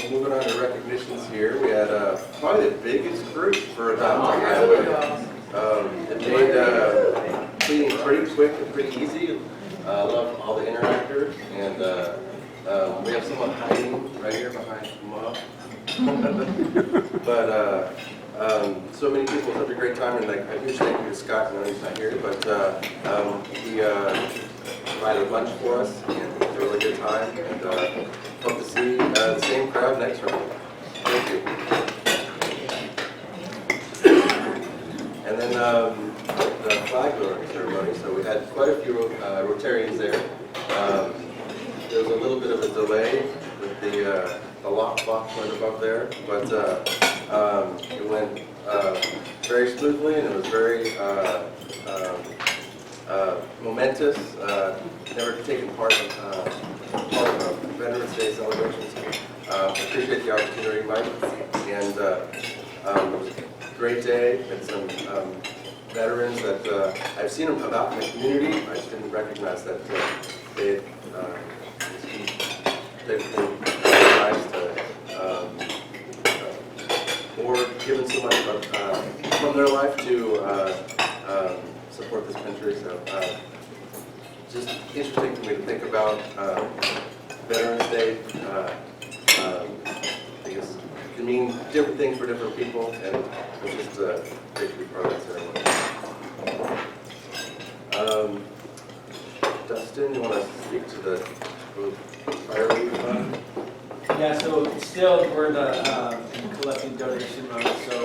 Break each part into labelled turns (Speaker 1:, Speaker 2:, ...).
Speaker 1: moving on to recognitions here, we had probably the biggest group for Adopting Highway. It made cleaning pretty quick and pretty easy. I love all the interactors, and we have someone hiding right here behind Mom. But so many people, such a great time, and like a huge thank you to Scott. I know he's not here, but he provided lunch for us, and it was a really good time. And hope to see the same crowd next round. Thank you. And then the flag lowering ceremony. So we had quite a few Rotarians there. There was a little bit of a delay with the lock box went above there, but it went very smoothly, and it was very momentous. Never taken part of Veterans Day celebrations. Appreciate the opportunity, Mike, and it was a great day. And some veterans that I've seen them about in the community. I just didn't recognize that they've recognized or given so much from their life to support this country. So just interesting for me to think about Veterans Day. I guess it can mean different things for different people, and it's just great to be part of that ceremony. Dustin, you want to speak to the fire relief fund?
Speaker 2: Yeah, so still we're in the collecting donation mode, so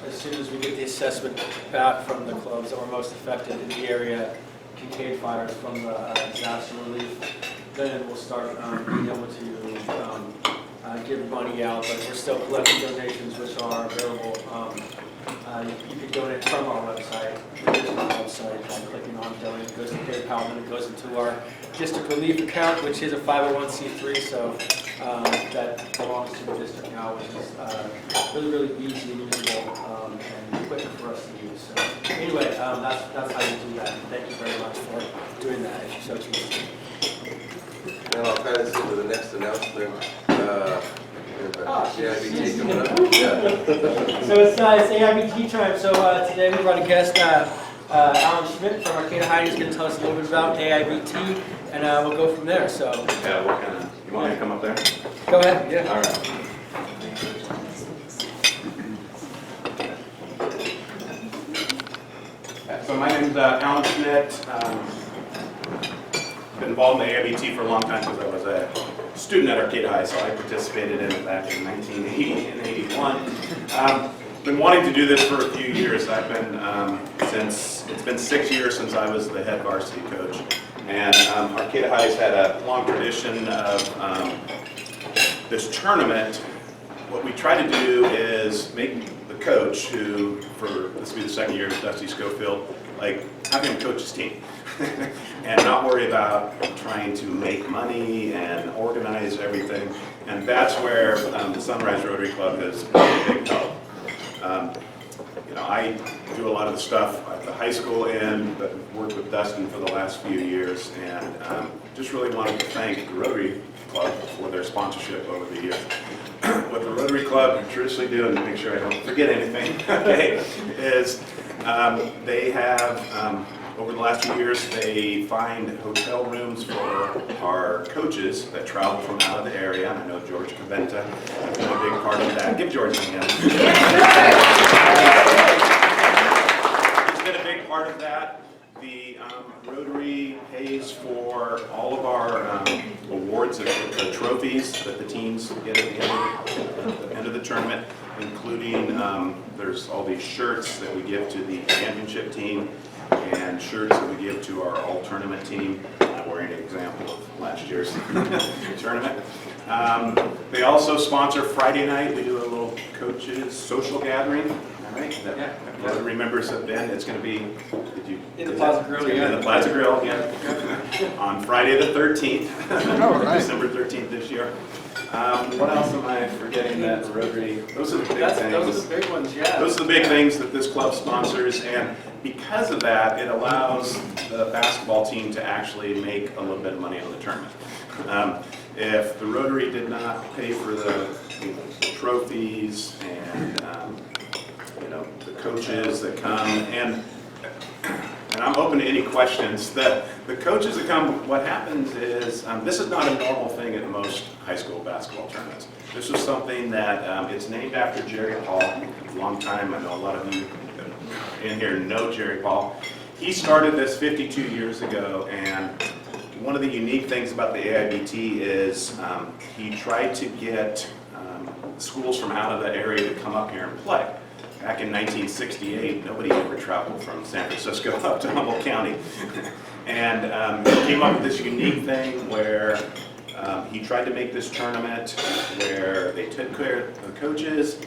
Speaker 2: as soon as we get the assessment back from the clubs that were most affected in the area, Kincaid fires from the disaster relief, then we'll start being able to give money out, but we're still collecting donations which are available. You can donate from our website, the district website, by clicking on donate. It goes to PayPal, and then it goes into our district relief account, which is a 501c3, so that belongs to the district now, which is really, really easy and usable and quick for us to use. So anyway, that's how you do that. And thank you very much for doing that, if you so choose.
Speaker 1: And I'll tie this into the next announcement. AIBT coming up. Yeah.
Speaker 2: So it's AIBT time. So today we brought a guest, Alan Schmidt from Arcata High. He's going to tell us a little bit about AIBT, and we'll go from there. So
Speaker 3: yeah, what kind of? You want me to come up there?
Speaker 2: Go ahead. Yeah.
Speaker 3: All right. So my name is Alan Schmidt. Been involved in the AIBT for a long time because I was a student at Arcata High, so I participated in it back in 1980 and 81. Been wanting to do this for a few years. I've been it's been 6 years since I was the head varsity coach, and Arcata High's had a long tradition of this tournament. What we try to do is make the coach, who for this will be the second year with Dusty Schofield, like have him coach his team. And not worry about trying to make money and organize everything. And that's where the Sunrise Rotary Club has been a big help. You know, I do a lot of the stuff at the high school end, but worked with Dustin for the last few years, and just really wanted to thank the Rotary Club for their sponsorship over the years. What the Rotary Club traditionally do, and to make sure I don't forget anything, okay, is they have over the last few years, they find hotel rooms for our coaches that travel from out of the area. And I know George Caventa has been a big part of that. Give George a hand. He's been a big part of that. The Rotary pays for all of our awards, the trophies that the teams get at the end of the tournament, including there's all these shirts that we give to the championship team, and shirts that we give to our all-tournament team. I'm wearing an example of last year's tournament. They also sponsor Friday night. We do a little coaches social gathering. All right.
Speaker 2: Yeah.
Speaker 3: Rotary members have been. It's going to be.
Speaker 2: In the Plaza Grill. Yeah.
Speaker 3: In the Plaza Grill. Yeah. On Friday the 13th. Right. December 13th this year. What else am I forgetting that Rotary? Those are the big things.
Speaker 2: Those are the big ones, yeah.
Speaker 3: Those are the big things that this club sponsors, and because of that, it allows the basketball team to actually make a little bit of money on the tournament. if the Rotary did not pay for the trophies and the coaches that come, and I'm open to any questions. The coaches that come, what happens is, this is not a normal thing at most high school basketball tournaments. This is something that, it's named after Jerry Paul, a long time. I know a lot of you in here know Jerry Paul. He started this 52 years ago, and one of the unique things about the AIBT is he tried to get schools from out of the area to come up here and play. Back in 1968, nobody ever traveled from San Francisco up to Humboldt County. And he came up with this unique thing where he tried to make this tournament where they took care of the coaches,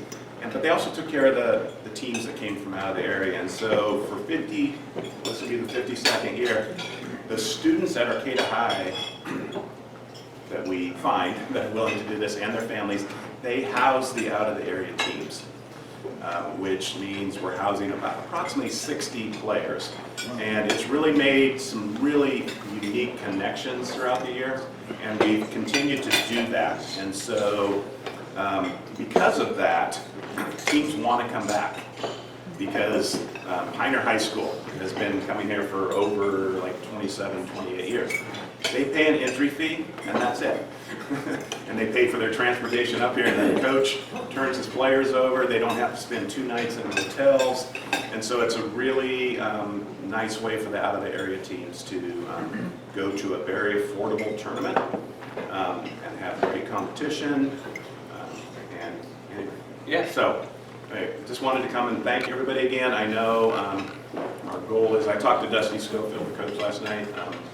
Speaker 3: but they also took care of the teams that came from out of the area. And so for this will be the 52nd year, the students at Arcata High that we find that are willing to do this and their families, they house the out of the area teams. Which means we're housing about approximately 60 players. And it's really made some really unique connections throughout the year, and we've continued to do that. And so because of that, teams want to come back, because Pioneer High School has been coming here for over like 27, 28 years. They pay an entry fee, and that's it. And they pay for their transportation up here, and then the coach turns his players over. They don't have to spend 2 nights in hotels. And so it's a really nice way for the out-of-the-area teams to go to a very affordable tournament and have great competition. So I just wanted to come and thank everybody again. I know our goal is, I talked to Dusty Schofield, the coach, last night.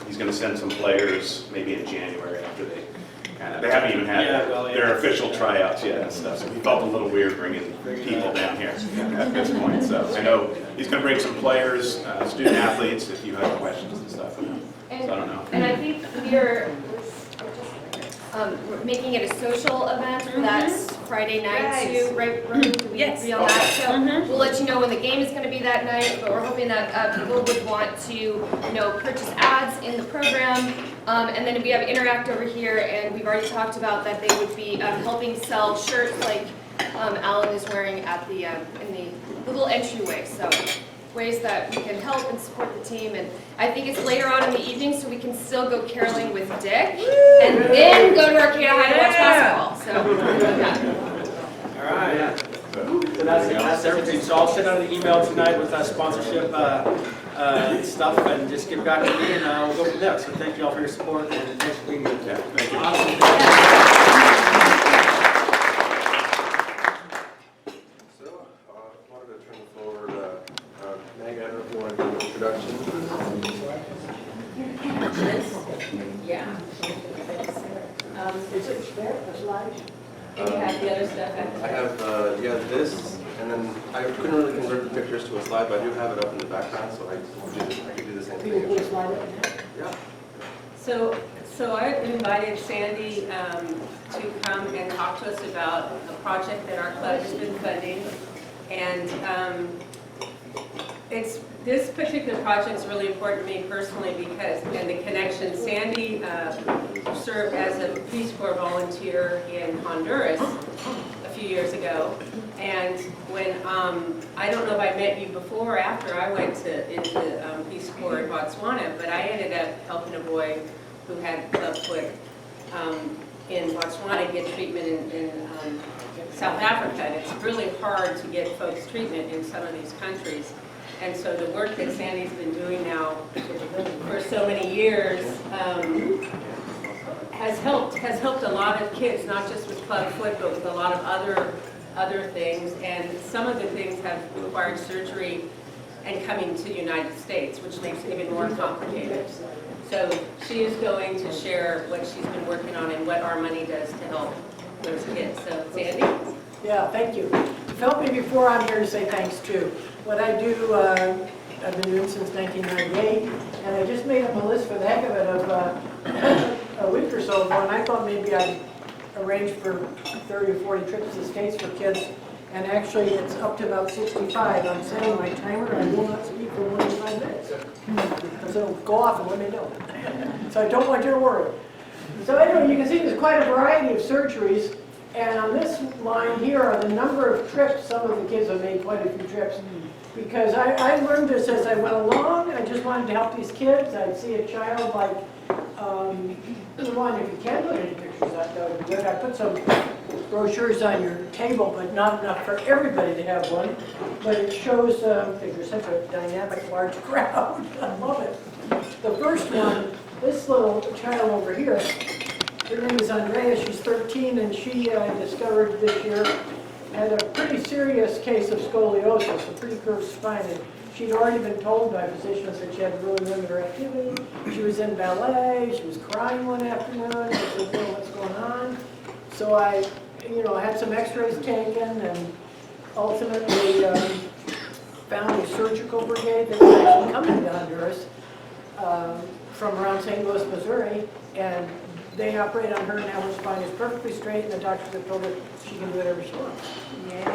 Speaker 3: He's going to send some players maybe in January after they haven't even had their official tryouts yet and stuff. So he felt a little weird bringing people down here at this point. So I know he's going to bring some players, student athletes, if you have questions and stuff. So I don't know.
Speaker 4: And I think we're making it a social event. That's Friday night too, right? Do we agree on that? So we'll let you know when the game is going to be that night. But we're hoping that people would want to, purchase ads in the program. And then we have Interact over here, and we've already talked about that they would be helping sell shirts like Alan is wearing at the in the little entryway. So ways that we can help and support the team. And I think it's later on in the evening, so we can still go caroling with Dick, and then go to Arcata High to watch basketball. So,
Speaker 2: All right. So that's everything. So I'll send out an email tonight with sponsorship stuff, and just get back to me, and we'll go from there. So thank you all for your support, and thanks for being here.
Speaker 3: Yeah, thank you.
Speaker 2: Awesome.
Speaker 1: So, I wanted to turn the floor to Meg. I don't know if you want to do an introduction.
Speaker 5: Yeah. Is it there, the slides? And you have the other stuff after
Speaker 1: I have this, and then I couldn't really convert the pictures to a slide, but I do have it up in the background, so I could do the same
Speaker 5: Can you
Speaker 1: thing.
Speaker 5: put a slide up there?
Speaker 1: Yeah.
Speaker 6: So I invited Sandy to come and talk to us about a project that our club has been funding. And this particular project is really important to me personally because, and the connection, Sandy served as a Peace Corps volunteer in Honduras a few years ago. And when, I don't know if I met you before or after I went into Peace Corps in Botswana, but I ended up helping a boy who had clubfoot in Botswana get treatment in South Africa. And it's really hard to get folks treatment in some of these countries. And so the work that Sandy's been doing now for so many years has helped a lot of kids, not just with clubfoot, but with a lot of other things. And some of the things have required surgery and coming to the United States, which makes it even more complicated. So she is going to share what she's been working on and what our money does to help those kids. So Sandy?
Speaker 5: Yeah, thank you. You've helped me before, I'm here to say thanks too. What I do, I've been doing since 1998, and I just made up a list for the heck of it of a week or so ago, and I thought maybe I'd arrange for 30 or 40 trips to the States for kids, and actually it's up to about 65. I'm setting my timer, I will not speak for more than 5 minutes. So go off and let me know. So I don't want you to worry. So anyway, you can see there's quite a variety of surgeries. And on this line here are the number of trips. Some of the kids have made quite a few trips. Because I learned this as I went along. I just wanted to help these kids. I'd see a child like, if you can put any pictures, that would be good. I put some brochures on your table, but not enough for everybody to have one. But it shows, because you're such a dynamic, large crowd. I love it. The first one, this little child over here, her name is Andrea. She's 13, and she, I discovered this year, had a pretty serious case of scoliosis, a pretty curved spine. And she'd already been told by physicians that she had really limited her activity. She was in ballet. She was crying one afternoon. I said, "Well, what's going on?" So I, had some x-rays taken and ultimately found a surgical brigade that was actually coming to Honduras from around St. Louis, Missouri. And they operate on her, now her spine is perfectly straight, and the doctors have told her she can do whatever she wants.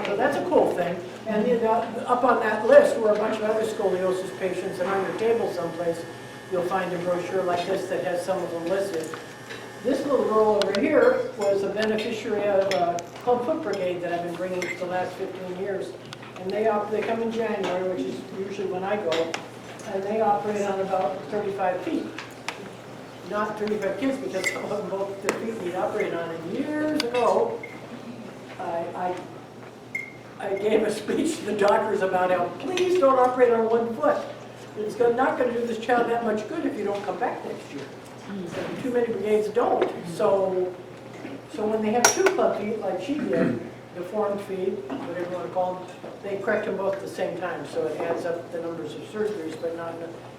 Speaker 5: So that's a cool thing. And up on that list were a bunch of other scoliosis patients, and on your table someplace, you'll find a brochure like this that has some of them listed. This little girl over here was a beneficiary of a Club Foot Brigade that I've been bringing for the last 15 years. And they come in January, which is usually when I go, and they operate on about 35 feet. Not 35 kids, because some of them both their feet need operated on. And years ago, I gave a speech to the doctors about how please don't operate on one foot. It's not going to do this child that much good if you don't come back next year. And too many brigades don't. So when they have two club feet, like she did, deformed feet, whatever you want to call them, they correct them both at the same time. So it adds up the numbers of surgeries, but not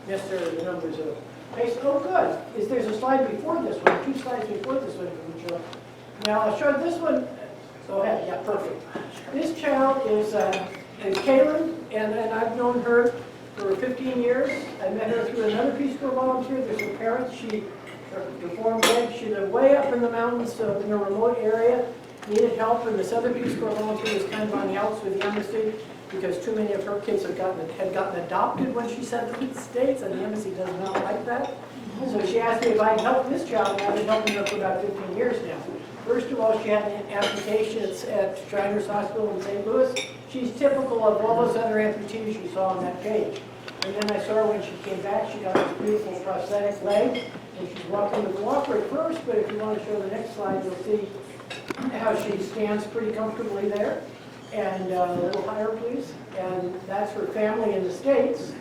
Speaker 5: necessarily the numbers of patients. Oh, good. There's a slide before this one, 2 slides before this one. Now I'll show this one. Go ahead. Yeah, perfect. This child is Kaylin, and I've known her for 15 years. I met her through another Peace Corps volunteer. There's her parents. She deformed leg. She lived way up in the mountains in a remote area. Needed help, and this other Peace Corps volunteer was kind of on the outs with the embassy because too many of her kids had gotten adopted when she sent them to the States, and the embassy does not like that. So she asked me if I'd help this child, and I've been helping her for about 15 years now. First of all, she had an amputation at Shriners Hospital in St. Louis. She's typical of all those other amputees you saw on that page. And then I saw her when she came back, she got this beautiful prosthetic leg, and she's walking with a walker at first, but if you want to show the next slide, you'll see how she stands pretty comfortably there. And a little higher, please. And that's her family in the States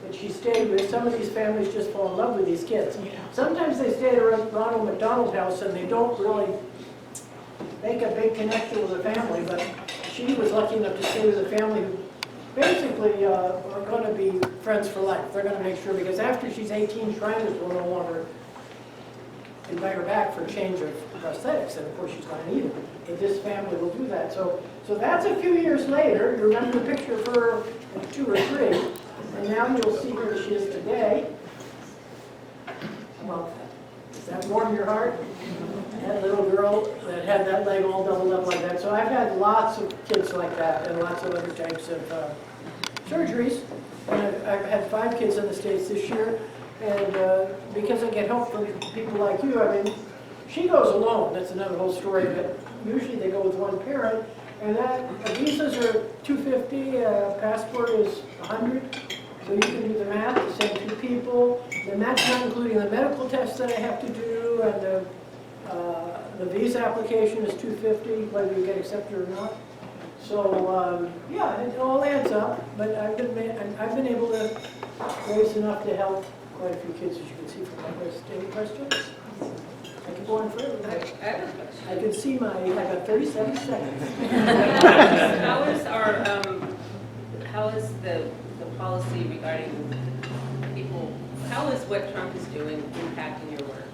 Speaker 5: that she stayed with. Some of these families just fall in love with these kids. Sometimes they stay at a Ronald McDonald House and they don't really make a big connection with the family, but she was lucky enough to stay with a family who basically are going to be friends for life. They're going to make sure, because after she's 18, Shriners will no longer invite her back for a change of prosthetics, and of course she's going to need it. But this family will do that. So that's a few years later. You remember the picture of her at 2 or 3, and now you'll see where she is today. Well, does that warm your heart? That little girl that had that leg all doubled up like that. So I've had lots of kids like that and lots of other types of surgeries. And I've had 5 kids in the States this year. And because I get help from people like you, I mean, she goes alone. That's another whole story. But usually they go with one parent. And visas are $250. Passport is $100. So you can do the math to send 2 people. And that's not including the medical tests that I have to do, and the visa application is $250, whether you get accepted or not. So yeah, it all adds up. But I've been able to raise enough to help quite a few kids, as you can see from my list. Any questions? I can go on further.
Speaker 6: I have a question.
Speaker 5: I can see I got 37 seconds.
Speaker 6: How is the policy regarding people, how is what Trump is doing impacting your work?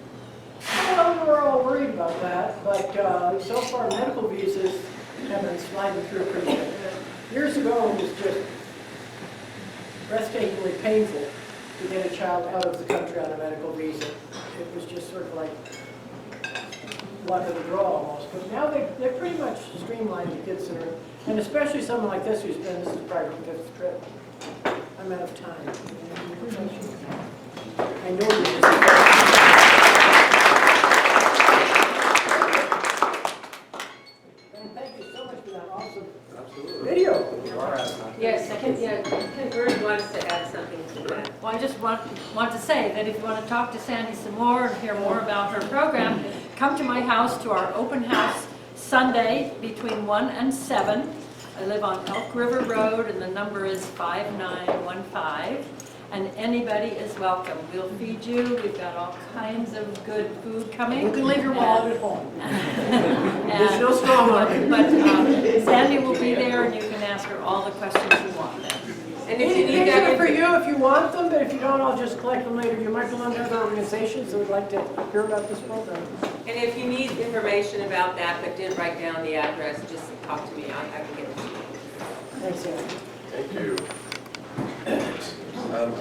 Speaker 5: Well, we're all worried about that, but so far medical visas have been sliding through pretty good. Years ago, it was just breathtakingly painful to get a child out of the country on a medical visa. It was just sort of like luck of the draw almost. But now they're pretty much streamlined the kids that are, and especially someone like this who's been, this is probably her 5th trip. I'm out of time. I know this is awesome
Speaker 1: Absolutely.
Speaker 5: video.
Speaker 6: Yes, Ken Bird wants to add something to that.
Speaker 7: Well, I just want to say that if you want to talk to Sandy some more and hear more about her program, come to my house to our open house Sunday between 1 and 7. I live on Elk River Road and the number is 5915. And anybody is welcome. We'll feed you. We've got all kinds of good food coming.
Speaker 5: You can leave your wallet at home. There's
Speaker 7: And-
Speaker 5: no strong arm.
Speaker 7: But Sandy will be there and you can ask her all the questions you want then.
Speaker 6: And if you
Speaker 5: These
Speaker 6: need
Speaker 5: are
Speaker 6: that
Speaker 5: for you if you want them, but if you don't, I'll just collect them later. You might belong to other organizations that would like to hear about this program.
Speaker 6: And if you need information about that but didn't write down the address, just talk to me. I can get it to you.
Speaker 5: Thanks, Andy.
Speaker 1: Thank you.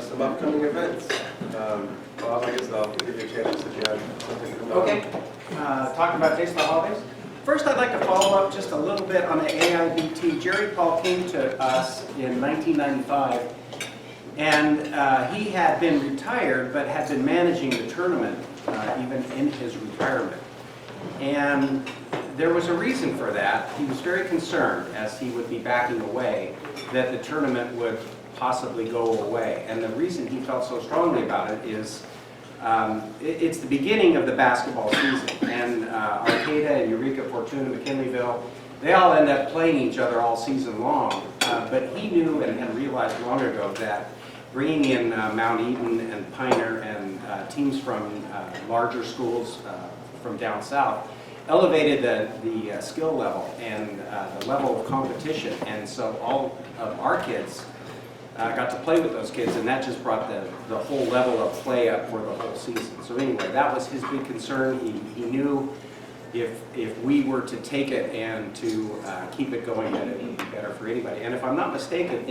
Speaker 1: Some upcoming events. Bob, I guess I'll give you a chance if you have something coming up.
Speaker 8: Okay, talking about Taste of the Holidays. First, I'd like to follow up just a little bit on the AIBT. Jerry Paul came to us in 1995, and he had been retired, but had been managing the tournament even in his retirement. And there was a reason for that. He was very concerned, as he would be backing away, that the tournament would possibly go away. And the reason he felt so strongly about it is it's the beginning of the basketball season, and Arcata and Eureka, Fortuna, McKinleyville, they all end up playing each other all season long. But he knew and realized long ago that bringing in Mount Eden and Pioneer and teams from larger schools from down south elevated the skill level and the level of competition. And so all of our kids got to play with those kids, and that just brought the whole level of play up for the whole season. So anyway, that was his big concern. He knew if we were to take it and to keep it going, that it would be better for anybody. And if I'm not mistaken,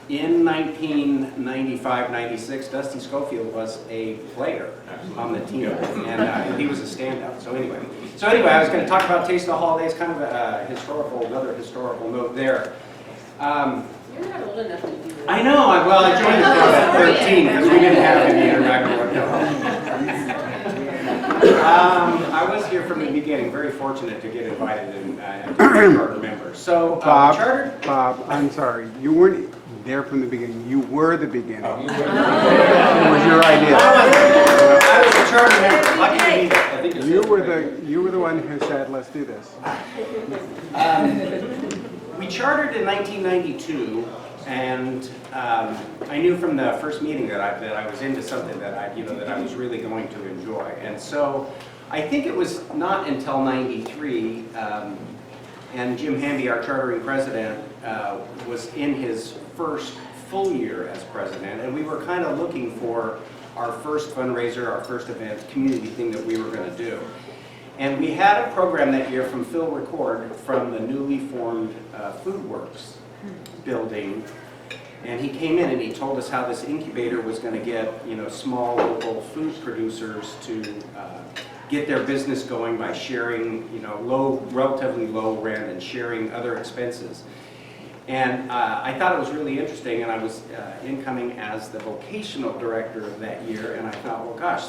Speaker 8: in 1995-96, Dusty Schofield was a player on the team, and he was a standout. So anyway, I was going to talk about Taste of the Holidays, kind of another historical note there.
Speaker 6: You're not old enough to do this.
Speaker 8: I know. Well, I joined the club at 13 because we didn't have any interactive. I was here from the beginning. Very fortunate to get invited and to be a charter member. So, charter.
Speaker 9: Bob, I'm sorry. You weren't there from the beginning. You were the beginning.
Speaker 8: Oh.
Speaker 9: It was your idea.
Speaker 8: I was a charter member. Lucky to be there. I think it's
Speaker 9: You were the one who said, "Let's do this."
Speaker 8: We chartered in 1992, and I knew from the first meeting that I was into something that I was really going to enjoy. And so I think it was not until '93, and Jim Hamby, our chartering president, was in his first full year as president, and we were kind of looking for our first fundraiser, our first event, community thing that we were going to do. And we had a program that year from Phil Record from the newly formed Food Works building. And he came in and he told us how this incubator was going to get, small local food producers to get their business going by sharing, relatively low rent and sharing other expenses. And I thought it was really interesting, and I was incoming as the vocational director that year, and I thought, well, gosh,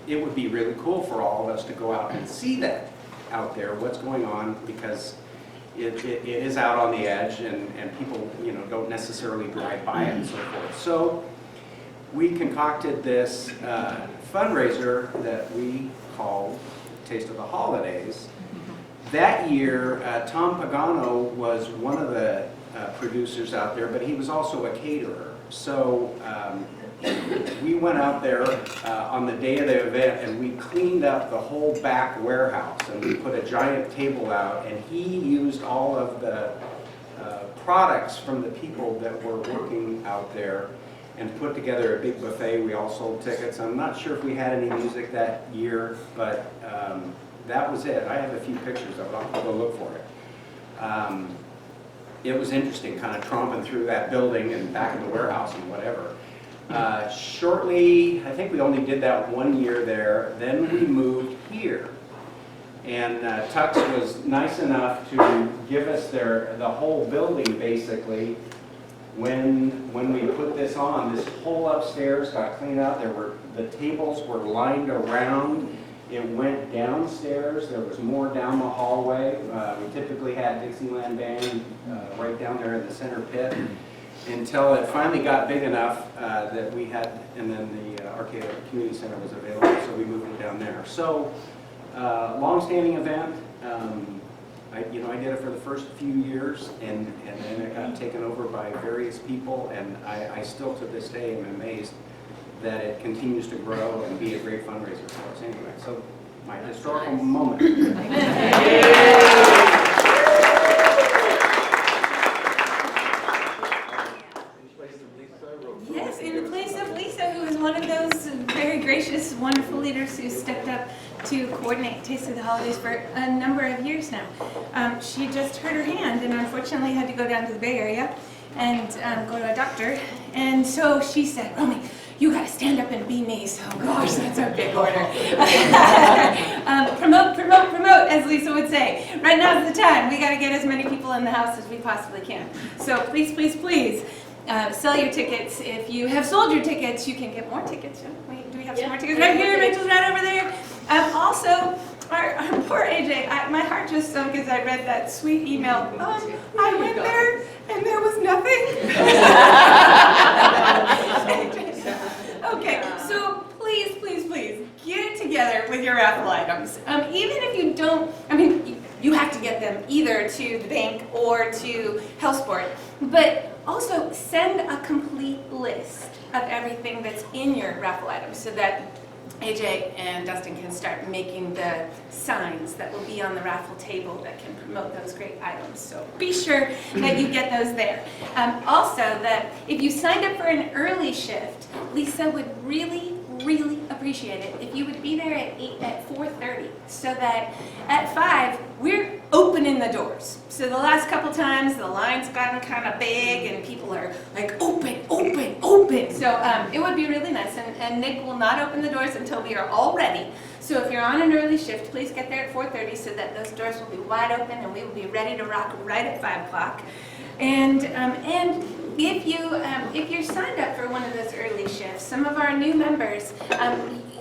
Speaker 8: it would be really cool for all of us to go out and see that out there, what's going on, because it is out on the edge, and people, don't necessarily drive by it and so forth. So we concocted this fundraiser that we called Taste of the Holidays. That year, Tom Pagano was one of the producers out there, but he was also a caterer. So we went out there on the day of the event and we cleaned up the whole back warehouse, and we put a giant table out, and he used all of the products from the people that were working out there and put together a big buffet. We all sold tickets. I'm not sure if we had any music that year, but that was it. I have a few pictures of it. I'll go look for it. It was interesting, kind of tromping through that building and back in the warehouse and whatever. Shortly, I think we only did that 1 year there, then we moved here. And Tux was nice enough to give us the whole building basically. When we put this on, this whole upstairs got cleaned out. The tables were lined around, It went downstairs, there was more down the hallway. We typically had Dixieland Band right down there in the center pit until it finally got big enough that we had, and then the Arcata Community Center was available, so we moved it down there. So, long-standing event. I did it for the first few years, and then it got taken over by various people, and I still to this day am amazed that it continues to grow and be a great fundraiser for us anyway. So my historical moment.
Speaker 10: Yes, in the place of Lisa, who is one of those very gracious, wonderful leaders who stepped up to coordinate Taste of the Holidays for a number of years now. She just hurt her hand and unfortunately had to go down to the Bay Area and go to a doctor. And so she said, Romy, you gotta stand up and be me. So gosh, that's a big order. Promote, promote, promote, as Lisa would say. Right now's the time. We gotta get as many people in the house as we possibly can. So please, please, please, sell your tickets. If you have sold your tickets, you can get more tickets. Wait, do we have some more tickets? Right here, Rachel's right over there. Also, our poor AJ, my heart just sunk as I read that sweet email. I went there and there was nothing. Okay, so please, please, please, get it together with your raffle items. Even if you don't, you have to get them either to the bank or to HealthSport, but also send a complete list of everything that's in your raffle items so that AJ and Dustin can start making the signs that will be on the raffle table that can promote those great items. So be sure that you get those there. Also, that if you signed up for an early shift, Lisa would really, really appreciate it if you would be there at 4:30, so that at 5 we're opening the doors. So the last couple times the line's gotten kind of big and people are like open, open, open. So it would be really nice, and Nick will not open the doors until we are all ready. So if you're on an early shift, please get there at 4:30 so that those doors will be wide open and we will be ready to rock right at 5 o'clock. And if you're signed up for one of those early shifts, some of our new members,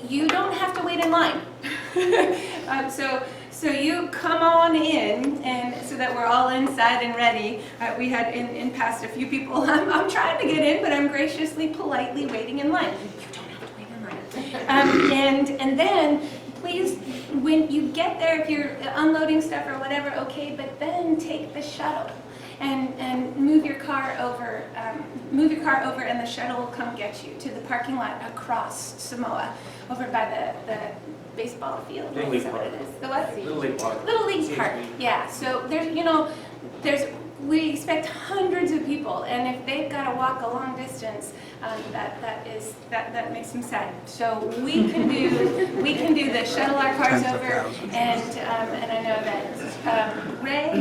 Speaker 10: you don't have to wait in line. So you come on in, and so that we're all inside and ready. We had in past a few people, I'm trying to get in, but I'm graciously, politely waiting in line. You don't have to wait in line. And then, please, when you get there, if you're unloading stuff or whatever, okay, but then take the shuttle. And move your car over, and the shuttle will come get you to the parking lot across Samoa, over by the baseball field.
Speaker 2: Little League
Speaker 10: Is that what
Speaker 2: Park.
Speaker 10: it is? The what?
Speaker 2: Little League Park.
Speaker 10: Little League Park. Yeah. So we expect hundreds of people, and if they've got to walk a long distance, that makes them sad. So we can do the shuttle our cars over, and I know that Ray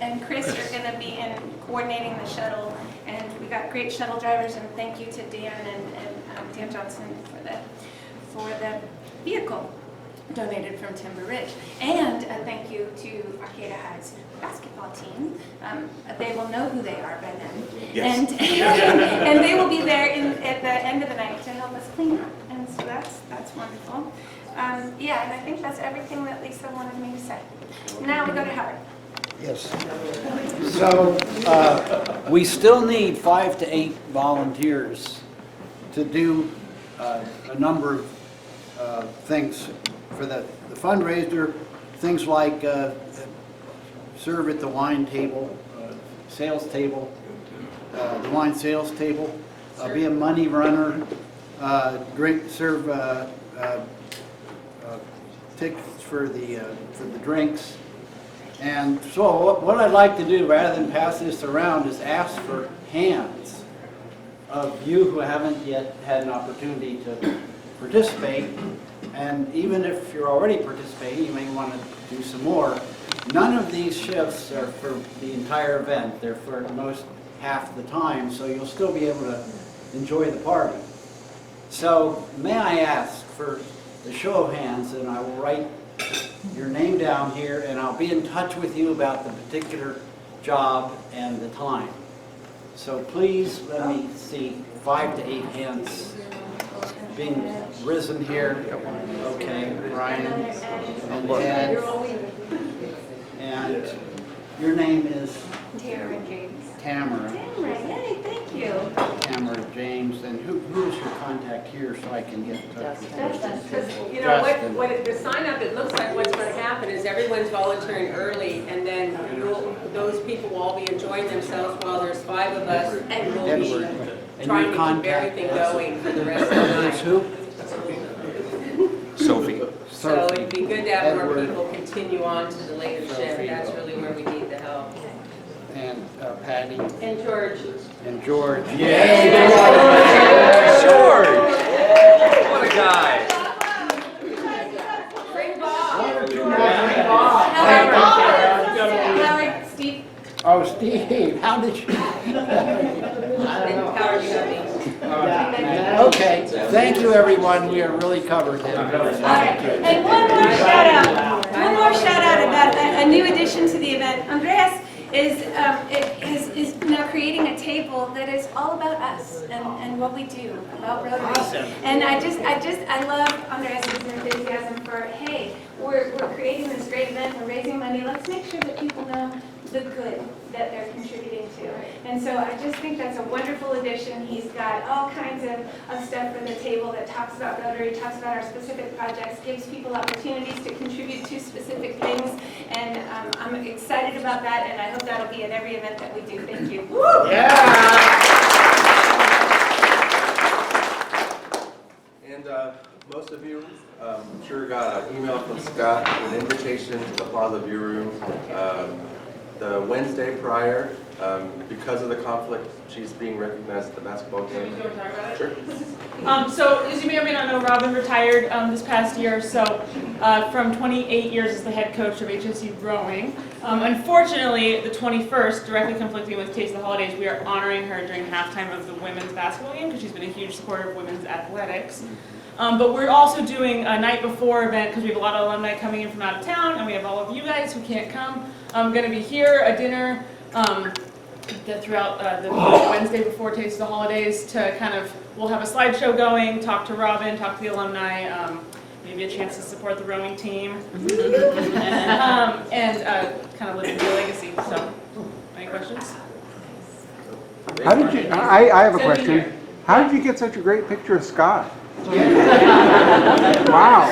Speaker 10: and Chris are going to be in coordinating the shuttle, and we got great shuttle drivers, and thank you to Dan and Dan Johnson for the vehicle donated from Timber Ridge. And thank you to Arcata High's basketball team. They will know who they are by then.
Speaker 3: Yes.
Speaker 10: And they will be there at the end of the night to help us clean up. And so that's wonderful. Yeah, and I think that's everything that Lisa wanted me to say. Now we go to Howard.
Speaker 11: Yes. So we still need 5 to 8 volunteers to do a number of things for the fundraiser. Things like serve at the wine table, sales table, the wine sales table, be a money runner, serve tickets for the drinks. And so what I'd like to do, rather than pass this around, is ask for hands of you who haven't yet had an opportunity to participate. And even if you're already participating, you may want to do some more. None of these shifts are for the entire event. They're for most half the time, so you'll still be able to enjoy the party. So may I ask for the show of hands, and I will write your name down here, and I'll be in touch with you about the particular job and the time. So please let me see 5 to 8 hands being risen here. Okay, Ryan and Ed. And your name is
Speaker 10: Tara James.
Speaker 11: Tamara.
Speaker 10: Yay, thank you.
Speaker 11: Tamara James. And who's your contact here so I can get in touch with you?
Speaker 6: Because, you know, the sign up, it looks like what's going to happen is everyone's volunteering early, and then those people will all be enjoying themselves while there's 5 of us, and we'll
Speaker 11: Edward.
Speaker 6: be
Speaker 11: And
Speaker 6: trying
Speaker 11: your
Speaker 6: to keep
Speaker 11: contact
Speaker 6: everything going for the rest of the
Speaker 11: is
Speaker 6: night.
Speaker 11: who?
Speaker 3: Sophie.
Speaker 6: So it'd be good to have more
Speaker 11: Edward.
Speaker 6: people continue on to the later shift. That's really where we need the help.
Speaker 11: And Patty
Speaker 6: And George.
Speaker 11: and George.
Speaker 12: George! What a guy!
Speaker 6: Bring Bob.
Speaker 10: Howard, Steve.
Speaker 11: Oh, Steve, how did you?
Speaker 6: Howard, you have me.
Speaker 11: Okay, thank you, everyone. We are really covered here.
Speaker 10: All right, and one more shout out about a new addition to the event. Andreas is now creating a table that is all about us and what we do, about Rotary.
Speaker 11: Awesome.
Speaker 10: And I love Andreas's enthusiasm for, hey, we're creating this great event, we're raising money, let's make sure that people know the good that they're contributing to. And so I just think that's a wonderful addition. He's got all kinds of stuff for the table that talks about Rotary, talks about our specific projects, gives people opportunities to contribute to specific things. And I'm excited about that, and I hope that'll be at every event that we do. Thank you.
Speaker 1: And most of you, I'm sure got an email from Scott with an invitation to the Plaza View Room. The Wednesday prior, because of the conflict, she's being recognized at the basketball game.
Speaker 13: Do you want to talk about it?
Speaker 1: Sure.
Speaker 13: So as you may or may not know, Robin retired this past year, so from 28 years as the head coach of HSU rowing. Unfortunately, the 21st, directly conflicting with Taste of the Holidays, we are honoring her during halftime of the women's basketball game because she's been a huge supporter of women's athletics. But we're also doing a night before event because we have a lot of alumni coming in from out of town, and we have all of you guys who can't come. I'm going to be here, a dinner throughout the Wednesday before Taste of the Holidays to kind of, we'll have a slideshow going, talk to Robin, talk to the alumni, maybe a chance to support the rowing team, and kind of live the legacy. So, any questions?
Speaker 9: How did you, I have a question. How did you get such a great picture of Scott? Wow.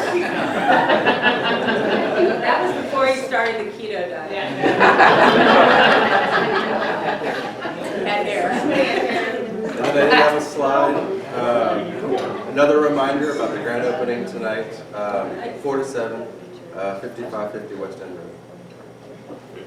Speaker 6: That was before he started the keto diet. Had hair.
Speaker 1: They have a slide. Another reminder about the grand opening tonight, 4 to 7, 5550 West End Road.